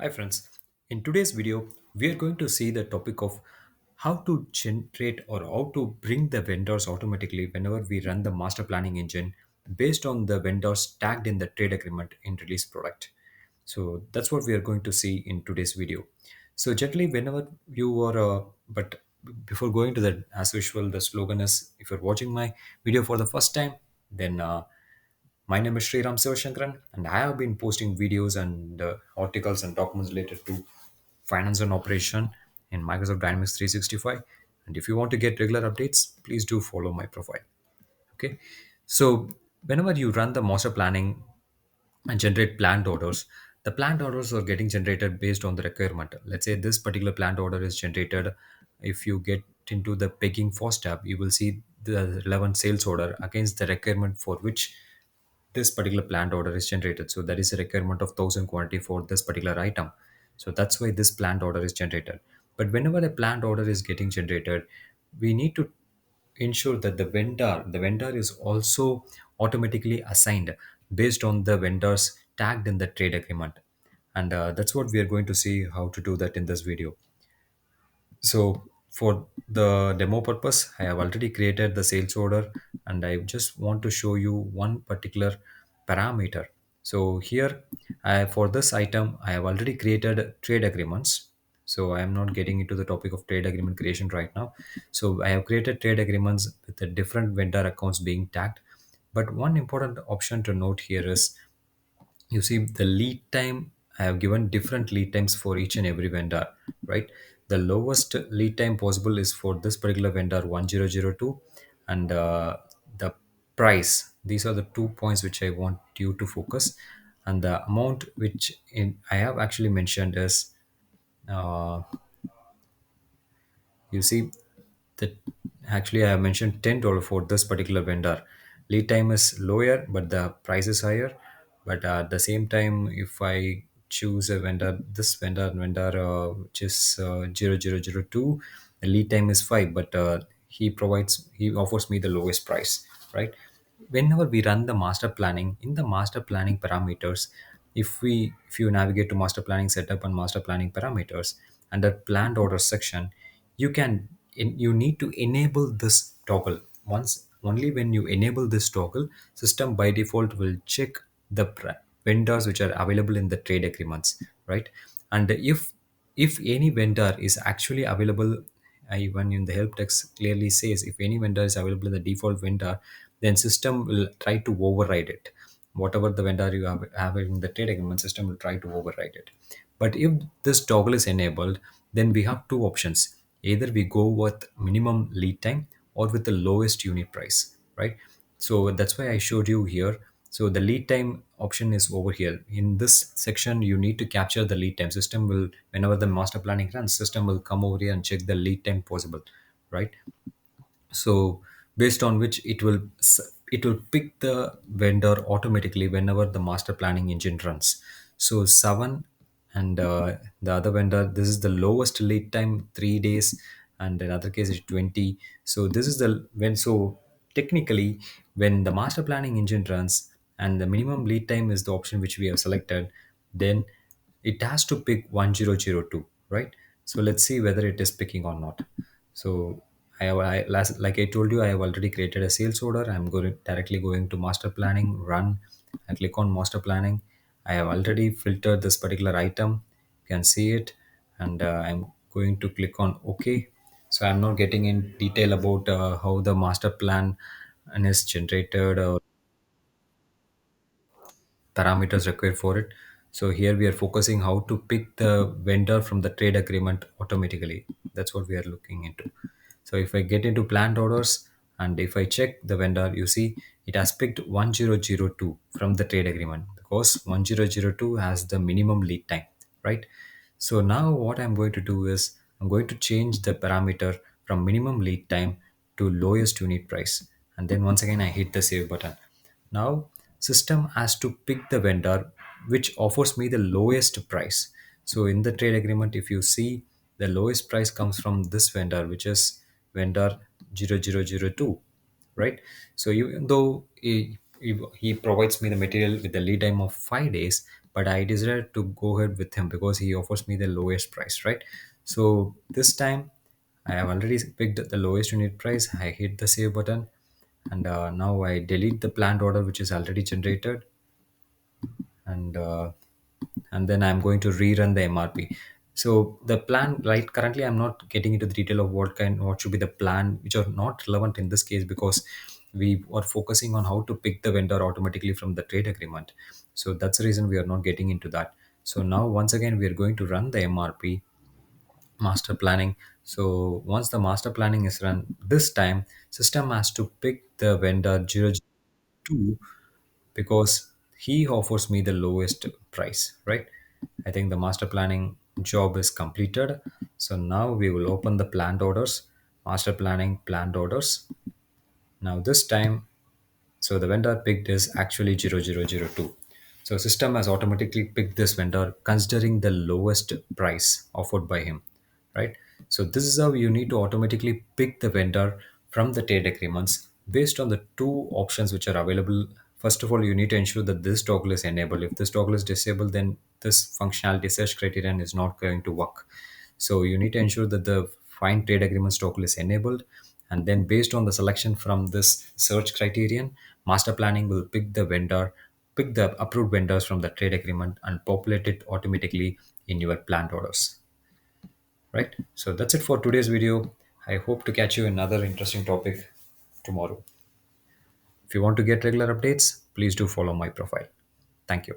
Hi friends, in today's video we are going to see the topic of how to generate or how to bring the vendors automatically whenever we run the master planning engine based on the vendors tagged in the trade agreement in release product. So that's what we are going to see in today's video. So generally whenever you are but before going to that, as usual, the slogan is, if you're watching my video for the first time, then my name is Sriram Sivashankaran, and I have been posting videos and articles and documents related to finance and operation in Microsoft Dynamics 365. And if you want to get regular updates, please do follow my profile. Okay. So, whenever you run the master planning and generate planned orders, the planned orders are getting generated based on the requirement. Let's say this particular planned order is generated. If you get into the picking first tab, you will see the relevant sales order against the requirement for which this particular plant order is generated. So there is a requirement of 1000 quantity for this particular item. So that's why this plant order is generated. But whenever a plant order is getting generated, we need to ensure that the vendor is also automatically assigned based on the vendors tagged in the trade agreement. And that's what we are going to see how to do that in this video. So for the demo purpose, I have already created the sales order, and I just want to show you one particular parameter. So here, for this item, I have already created trade agreements. So I am not getting into the topic of trade agreement creation right now. So I have created trade agreements with the different vendor accounts being tagged. But one important option to note here is, you see the lead time. I have given different lead times for each and every vendor, right? The lowest lead time possible is for this particular vendor 1002, and the price. These are the 2 points which I want you to focus. And the amount which I have actually mentioned is, uh, you see that actually I have mentioned $10 for this particular vendor. Lead time is lower, but the price is higher. But at the same time, if I choose a vendor, this vendor which is 0002, the lead time is 5, but he offers me the lowest price, right? Whenever we run the master planning, in the master planning parameters, if you navigate to master planning setup and master planning parameters, under planned order section, you need to enable this toggle. Once only when you enable this toggle, system by default will check the vendors which are available in the trade agreements, right? And if any vendor is actually available, even in the help text clearly says, if any vendor is available in the default vendor, then system will try to override it. Whatever the vendor you have in the trade agreement, system will try to override it. But if this toggle is enabled, then we have two options. Either we go with minimum lead time or with the lowest unit price, right? So that's why I showed you here. So the lead time option is over here. In this section, you need to capture the lead time. System will, whenever the master planning runs, system will come over here and check the lead time possible, right? So based on which it will pick the vendor automatically whenever the master planning engine runs. So 7, and the other vendor, this is the lowest lead time, 3 days, and in other case it's 20. So this is the when so technically, when the master planning engine runs and the minimum lead time is the option which we have selected, then it has to pick 1002, right? So let's see whether it is picking or not. So like I told you, I have already created a sales order. I'm going directly going to master planning, run. I click on master planning. I have already filtered this particular item. You can see it, and I'm going to click on OK. So I'm not getting in detail about how the master plan and is generated, or parameters required for it. So here we are focusing how to pick the vendor from the trade agreement automatically. That's what we are looking into. So if I get into planned orders and if I check the vendor, you see it has picked 1002 from the trade agreement because 1002 has the minimum lead time, right? So now what I'm going to do is I'm going to change the parameter from minimum lead time to lowest unit price. And then once again, I hit the save button. Now system has to pick the vendor which offers me the lowest price. So in the trade agreement, if you see, the lowest price comes from this vendor, which is vendor 0002, right? So even though he provides me the material with the lead time of 5 days, but I decided to go ahead with him because he offers me the lowest price, right? So this time I have already picked the lowest unit price. I hit the save button, and now I delete the planned order which is already generated, and then I'm going to rerun the MRP. So the plan, right? Currently, I'm not getting into the detail of what should be the plan, which are not relevant in this case because we are focusing on how to pick the vendor automatically from the trade agreement. So that's the reason we are not getting into that. So now once again we are going to run the MRP master planning. So once the master planning is run, this time system has to pick the vendor 002 because he offers me the lowest price, right? I think the master planning job is completed. So now we will open the planned orders, master planning planned orders. Now this time, so the vendor picked is actually 0002. So system has automatically picked this vendor considering the lowest price offered by him, right? So this is how you need to automatically pick the vendor from the trade agreements based on the two options which are available. First of all, you need to ensure that this toggle is enabled. If this toggle is disabled, then this functionality search criterion is not going to work. So you need to ensure that the find trade agreements toggle is enabled, and then based on the selection from this search criterion, master planning will pick the approved vendors from the trade agreement and populate it automatically in your planned orders. Right? So that's it for today's video. I hope to catch you in another interesting topic tomorrow. If you want to get regular updates, please do follow my profile. Thank you.